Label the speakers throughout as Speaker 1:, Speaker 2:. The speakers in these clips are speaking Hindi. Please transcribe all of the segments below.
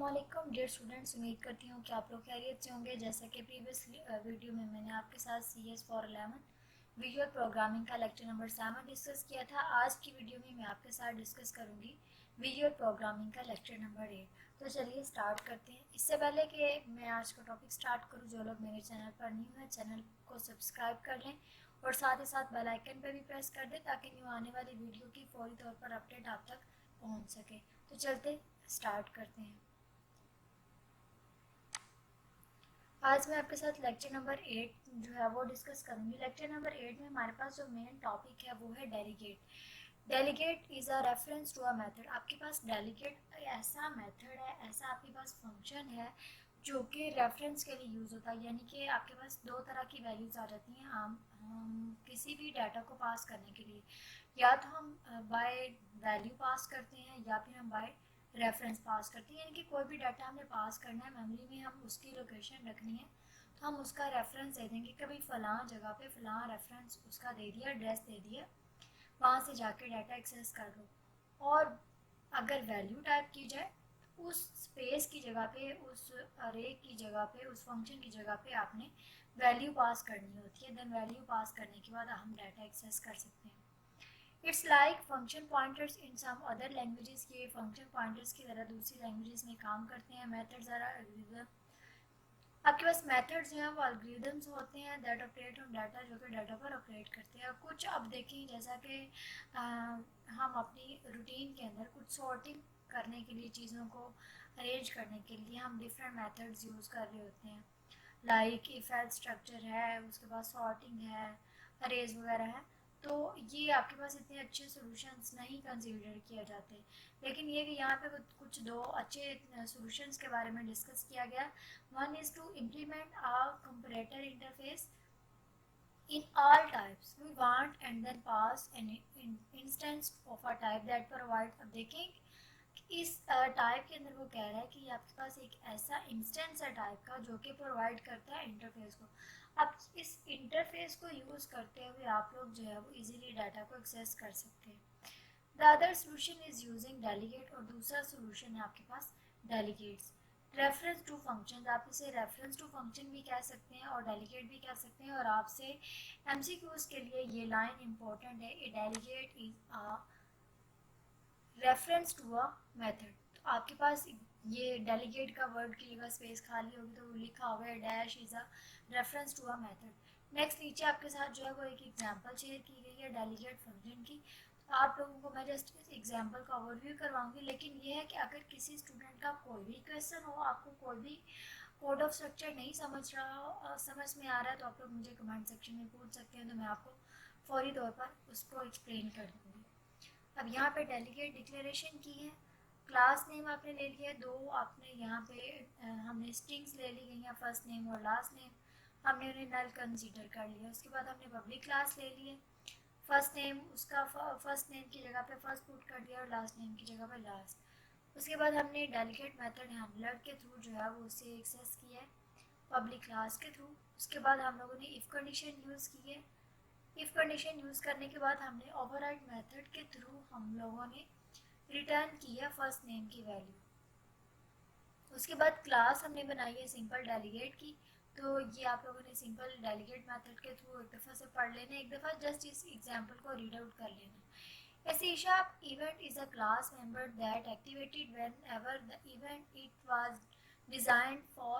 Speaker 1: अस्सलामुअलैकुम डियर स्टूडेंट्स, उम्मीद करती हूँ कि आप लोग खैरियत से होंगे। जैसा कि प्रीवियस वीडियो में मैंने आपके साथ CS फॉर 11 विजुअल प्रोग्रामिंग का लेक्चर नंबर 7 डिस्कस किया था। आज की वीडियो में मैं आपके साथ डिस्कस करूँगी विजुअल प्रोग्रामिंग का लेक्चर नंबर 8। तो चलिए स्टार्ट करते हैं। इससे पहले कि मैं आज का टॉपिक स्टार्ट करूँ, जो लोग मेरे चैनल पर न्यू है चैनल को सब्सक्राइब कर लें और साथ ही साथ बेल आइकन पर भी प्रेस कर दें ताकि न्यू आने वाली वीडियो की फौरी तौर पर अपडेट आप तक पहुँच सके। तो चलते स्टार्ट करते हैं। आज मैं आपके साथ लेक्चर नंबर 8 जो है वो डिस्कस करूंगी। लेक्चर नंबर 8 में हमारे पास जो मेन टॉपिक है वो है delegate. Delegate is a reference to a method. आपके पास डेलीगेट ऐसा मेथड है, ऐसा आपके पास फंक्शन है जो कि रेफरेंस के लिए यूज़ होता है। यानी कि आपके पास दो तरह की वैल्यूज़ आ जाती हैं हम किसी भी डाटा को पास करने के लिए। या तो हम बाय वैल्यू पास करते हैं या फिर हम बाय रेफरेंस पास करते हैं। यानी कि कोई भी डाटा हमें पास करना है, मेमोरी में हम उसकी लोकेशन रखनी है तो हम उसका रेफरेंस दे देंगे। कभी फ़लाँ जगह पे फ़लाँ रेफरेंस उसका दे दिया, एड्रेस दे दिया, वहाँ से जाके डाटा एक्सेस कर लो। और अगर वैल्यू टाइप की जाए, उस स्पेस की जगह पे, उस अरे की जगह पे, उस फंक्शन की जगह पे आपने वैल्यू पास करनी होती है। देन वैल्यू पास करने के बाद हम डाटा एक्सेस कर सकते हैं। It's like function pointers in some other languages. ये फंक्शन पॉइंटर्स की तरह दूसरी लैंग्वेजेस में काम करते हैं। Methods are algorithm. आपके पास मेथड्स जो हैं वो एल्गोरिदम्स होते हैं दैट ऑपरेट ऑन डाटा, जो कि डाटा पर ऑपरेट करते हैं। कुछ अब देखें, जैसा कि हम अपनी रूटीन के अंदर कुछ सॉर्टिंग करने के लिए, चीज़ों को अरेंज करने के लिए हम डिफरेंट मेथड्स यूज़ कर रहे होते हैं। लाइक इफ एल्स स्ट्रक्चर है, उसके बाद सॉर्टिंग है, अरेज वगैरह है। तो ये आपके पास इतने अच्छे सॉल्यूशंस नहीं कंसीडर किए जाते, लेकिन ये कि यहाँ पे कुछ दो अच्छे सॉल्यूशंस के बारे में डिस्कस किया गया। One is to implement a comparator interface in all types we want and then pass an instance of a type that provide। अब देखें इस टाइप के अंदर वो कह रहा है कि आपके पास एक ऐसा इंस्टेंस है टाइप का जो कि प्रोवाइड करता है इंटरफेस को। अब इस इंटरफेस को यूज़ करते हुए आप लोग जो है वो इजीली डाटा को एक्सेस कर सकते हैं। The other solution is using delegate, और दूसरा सोल्यूशन है आपके पास डेलीगेट्स। रेफरेंस टू फंक्शन, आप इसे रेफरेंस टू फंक्शन भी कह सकते हैं और डेलीगेट भी कह सकते हैं। और आपसे MCQs के लिए ये लाइन इंपॉर्टेंट है, a delegate is a reference to a method. तो आपके पास ये डेलीगेट का वर्ड की जगह स्पेस खाली होगी तो लिखा होगा dash is a reference to a method. Next नीचे आपके साथ जो है वो एक एग्जांपल शेयर की गई है डेलीगेट फंक्शन की। तो आप लोगों को मैं जस्ट इस एग्जांपल का ओवरव्यू करवाऊंगी, लेकिन ये है कि अगर किसी स्टूडेंट का कोई भी क्वेश्चन हो, आपको कोई भी कोड ऑफ स्ट्रक्चर नहीं समझ रहा हो, समझ में आ रहा है, तो आप लोग मुझे कमेंट सेक्शन में पूछ सकते हैं, तो मैं आपको फौरी तौर पर उसको एक्सप्लेन कर दूँगी। अब यहाँ पे डेलीगेट डिक्लेरेशन की है, क्लास नेम आपने ले लिया, दो आपने यहाँ पे हमने स्ट्रिंग्स ले ली गई हैं, फर्स्ट नेम और लास्ट नेम, हमने उन्हें नल कंसीडर कर लिया। उसके बाद हमने पब्लिक क्लास ले ली है, फर्स्ट नेम उसका फर्स्ट नेम की जगह पे फर्स्ट पुट कर दिया और लास्ट नेम की जगह पे लास्ट। उसके बाद हमने डेलीगेट मेथड हैंडलर के थ्रू जो है वो उसे एक्सेस किया है पब्लिक क्लास के थ्रू। उसके बाद हम लोगों ने इफ़ कंडीशन यूज़ की है। इफ़ कंडीशन यूज़ करने के बाद हमने ओवरराइड मेथड के थ्रू हम लोगों ने रिटर्न किया फर्स्ट नेम की वैल्यू। उसके बाद क्लास हमने बनाई है सिंपल डेलीगेट की। तो ये आप लोगों ने सिंपल डेलीगेट मेथड के थ्रू एक दफ़ा से पढ़ लेना, एक दफ़ा जस्ट इस एग्जांपल को रीड आउट कर लेना। A C# event is a class member that activated whenever the event it was designed for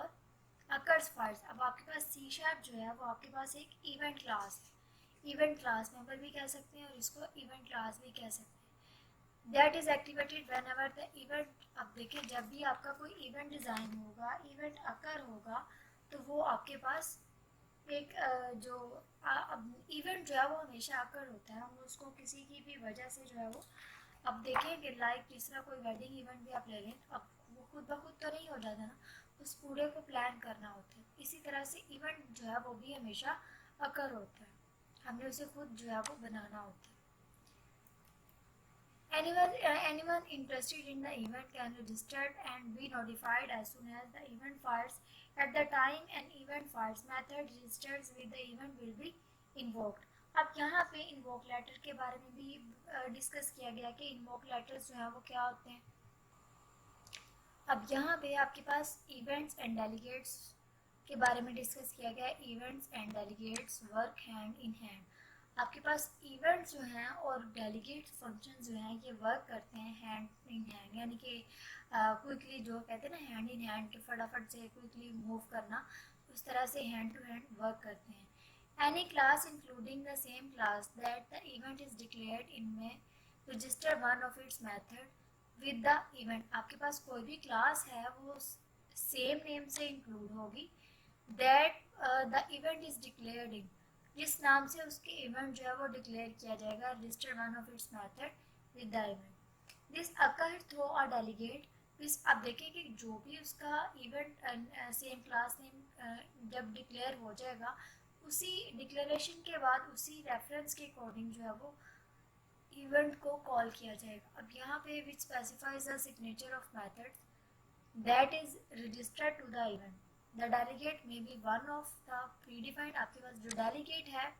Speaker 1: occurs first। अब आपके पास C# जो है वो आपके पास एक इवेंट क्लास है, इवेंट क्लास मेंबर भी कह सकते हैं और इसको इवेंट क्लास भी कह सकते हैं। That is activated when ever the event. अब देखिए, जब भी आपका कोई इवेंट डिज़ाइन होगा, इवेंट अकर होगा, तो वो आपके पास एक जो इवेंट जो है वो हमेशा अकर होता है, हम उसको किसी की भी वजह से जो है वो, अब देखें कि लाइक तीसरा कोई वेडिंग इवेंट भी आप ले लें, अब वो खुद ब खुद तो नहीं हो जाता ना, उस पूरे को प्लान करना होता है। इसी तरह से इवेंट जो है वो भी हमेशा अकर होता है, हमने उसे खुद जो है वो बनाना होता है। Anyone interested in the event can register and be notified as soon as the event fires. At the time an event fires, method registers with the event will be invoked। अब यहाँ पे इन्वोक लेटर के बारे में भी डिस्कस किया गया कि इन्वोक लेटर्स जो हैं वो क्या होते हैं। अब यहाँ पे आपके पास इवेंट्स एंड डेलीगेट्स के बारे में डिस्कस किया गया है। Events and delegates work hand in hand. आपके पास इवेंट्स जो हैं और डेलीगेट फंक्शन जो हैं ये वर्क करते हैं हैंड इन हैंड, यानी कि क्विकली, जो कहते हैं ना हैंड इन हैंड, के फटाफट से क्विकली मूव करना, उस तरह से हैंड टू हैंड वर्क करते हैं। Any class including the same class that the event is declared in में register one of its method with the event. आपके पास कोई भी क्लास है वो सेम नेम से इंक्लूड होगी that the event is declared in, जिस नाम से उसके इवेंट जो है वो डिक्लेयर किया जाएगा, register one of its method with the event. This occur through a delegate. इस अब देखिए कि जो भी उसका इवेंट सेम क्लास नेम जब डिक्लेयर हो जाएगा, उसी डिक्लेरेशन के बाद उसी रेफरेंस के अकॉर्डिंग जो है वो इवेंट को कॉल किया जाएगा। अब यहाँ पे which specifies the signature of methods that is registered to the event. The delegate may be one of the predefined। आपके पास जो delegate है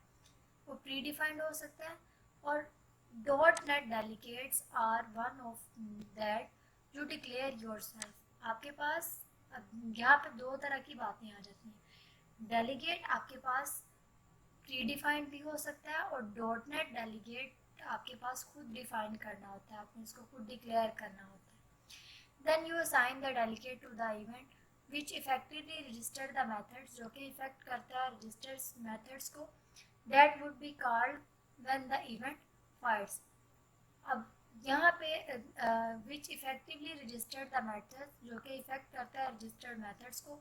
Speaker 1: वो predefined हो सकता है, और .NET delegates are one of that you declare yourself। आपके पास यहाँ पे दो तरह की बातें आ जाती हैं। delegate आपके पास predefined भी हो सकता है, और .NET delegate आपके पास खुद डिफाइन करना होता है, आपने इसको खुद डिक्लेयर करना होता है। Then you assign the delegate to the event which effectively register the methods, जो कि इफेक्ट करता है registers methods को, that would be called when the event fires। अब यहाँ पे which effectively register the methods, जो कि इफेक्ट करता है registered methods को,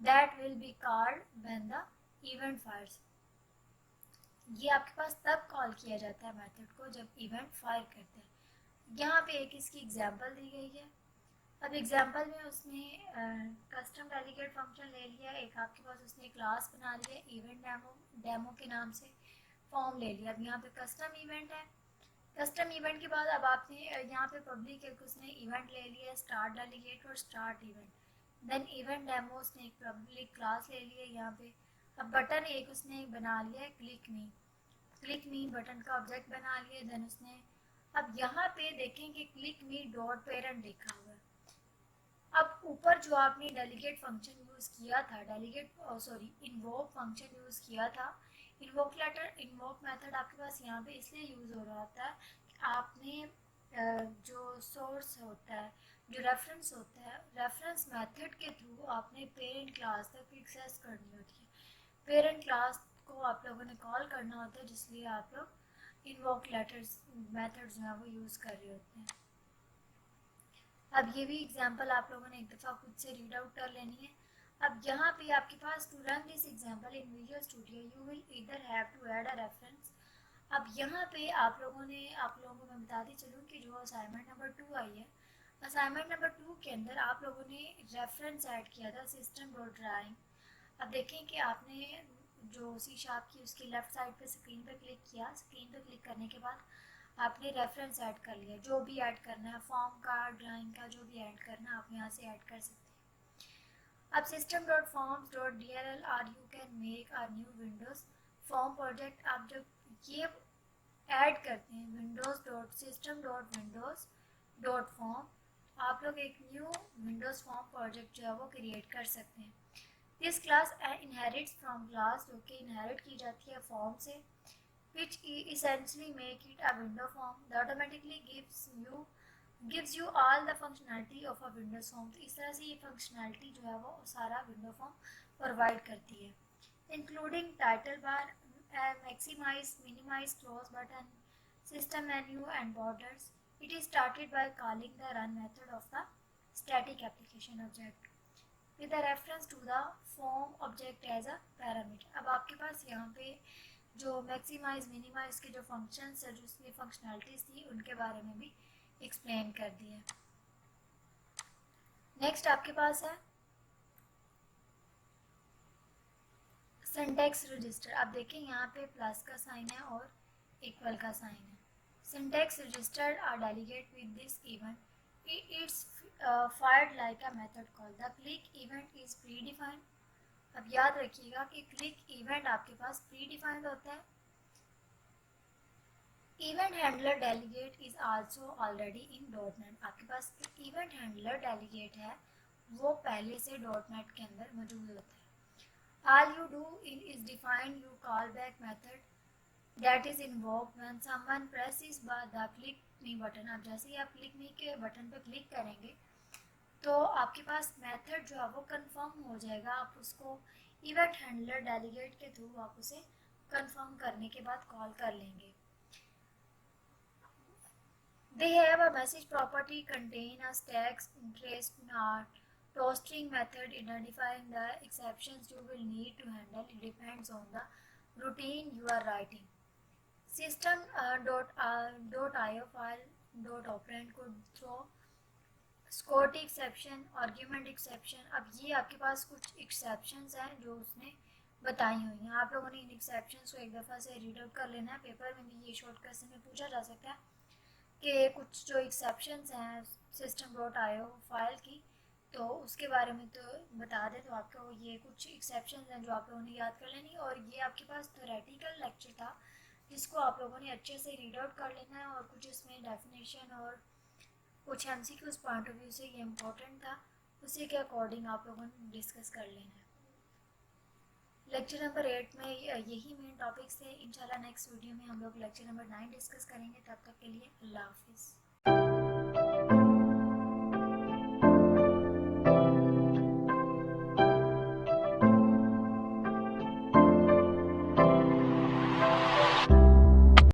Speaker 1: that will be called when the event fires। ये आपके पास तब कॉल किया जाता है मेथड को जब इवेंट फायर करता है। यहाँ पे एक इसकी एग्जांपल दी गई है। अब एग्जांपल में उसने कस्टम डेलीगेट फंक्शन ले लिया, एक आपके पास उसने क्लास बना लिया इवेंट डेमो के नाम से, फॉर्म ले लिया। अब यहाँ पे कस्टम इवेंट है। कस्टम इवेंट के बाद अब आपने यहाँ पे पब्लिक एक उसने इवेंट ले लिया स्टार्ट डेलीगेट और start event. Then event demo उसने एक पब्लिक क्लास ले लिया यहाँ पे। अब बटन एक उसने बना लिया क्लिक मी बटन का ऑब्जेक्ट बना लिया। देन उसने अब यहाँ पे देखें कि क्लिक मी डॉट पेरेंट लिखा हुआ है। अब ऊपर जो आपने डेलीगेट फंक्शन यूज़ किया था, इन्वोक फंक्शन यूज़ किया था, इन्वोक मेथड आपके पास यहाँ पे इसलिए यूज़ हो रहा होता है कि आपने जो सोर्स होता है, जो रेफरेंस होता है, रेफरेंस मेथड के थ्रू आपने पेरेंट क्लास तक एक्सेस करनी होती है। पेरेंट क्लास को आप लोगों ने कॉल करना होता है, जिसलिए आप लोग इन्वोक मेथड जो है वो यूज़ कर रहे होते हैं। अब ये भी एग्जांपल आप लोगों ने एक दफ़ा खुद से रीड आउट कर लेनी है। अब यहाँ पे आपके पास to run this example in Visual Studio you will either have to add a reference. अब यहाँ पे आप लोगों को मैं बताती चलूँ कि जो असाइनमेंट नंबर 2 आई है, असाइनमेंट नंबर 2 के अंदर आप लोगों ने रेफरेंस ऐड किया था system.drawing। अब देखें कि आपने जो C# की उसकी लेफ़्ट साइड पे स्क्रीन पे क्लिक किया, स्क्रीन पे क्लिक करने के बाद आपने रेफरेंस ऐड कर लिया। जो भी ऐड करना है, फॉर्म का, ड्राइंग का, जो भी ऐड करना है आप यहाँ से ऐड कर सकते हैं। अब system.forms.dll और you can make a new Windows form project. आप जब ये ऐड करते हैं windows.system.windows.form, आप लोग एक न्यू विंडोज़ फॉर्म प्रोजेक्ट जो है वो क्रिएट कर सकते हैं। This class inherits from class, जो कि इनहेरिट की जाती है फॉर्म से, which essentially make it a window form that automatically gives you all the functionality of a Windows form। तो इस तरह से ये फंक्शनैलिटी जो है वो सारा विंडो फॉर्म प्रोवाइड करती है, including title bar, maximise, minimise, close button, system menu and borders. It is started by calling the run method of the static application object with a reference to the form object as a parameter। अब आपके पास यहाँ पे जो मैक्सिमाइज, मिनिमाइज के जो फंक्शंस है, जो उसकी फंक्शनैलिटीज़ थी, उनके बारे में भी एक्सप्लेन कर दिया। नेक्स्ट आपके पास है सिंटैक्स रजिस्टर। आप देखें यहाँ पे प्लस का साइन है और इक्वल का साइन है। Syntax register our delegate with this event it's fired like a method call the click event is predefined. अब याद रखिएगा कि क्लिक इवेंट आपके पास प्री डिफाइंड होता है। Event handler delegate is also already in .NET। आपके पास इवेंट हैंडलर डेलीगेट है वो पहले से .NET के अंदर मौजूद होता है। All you do is define you callback method that is invoked when someone presses the click me button। अब जैसे ही आप click me के बटन पे क्लिक करेंगे तो आपके पास मेथड जो है वो कंफर्म हो जाएगा। आप उसको इवेंट हैंडलर डेलीगेट के थ्रू आप उसे कंफर्म करने के बाद कॉल कर लेंगे। They have a message property contain a stack trace toastring method identifying the exceptions you will need to handle. It depends on the routine you are writing. System.io file .operand could throw Scott exception, argument exception. अब ये आपके पास कुछ एक्सेप्शंस हैं जो उसने बताई हुई हैं। आप लोगों ने इन एक्सेप्शंस को एक दफ़ा से रीड आउट कर लेना है। पेपर में भी ये शॉर्ट क्वेश्चन में पूछा जा सकता है कि कुछ जो एक्सेप्शंस हैं system.io फाइल की, तो उसके बारे में तो बता दें। तो आपको ये कुछ एक्सेप्शंस हैं जो आप लोगों ने याद कर लेनी। और ये आपके पास थ्योरेटिकल लेक्चर था जिसको आप लोगों ने अच्छे से रीड आउट कर लेना है। और कुछ इसमें डेफिनेशन और कुछ MCQs पॉइंट ऑफ व्यू से ये इम्पोर्टेंट था, उसी के अकॉर्डिंग आप लोगों ने डिस्कस कर लेना है। लेक्चर नंबर 8 में यही मेन टॉपिक्स थे। इंशाल्लाह नेक्स्ट वीडियो में हम लोग लेक्चर नंबर 9 डिस्कस करेंगे। तब तक के लिए अल्लाह हाफिज़।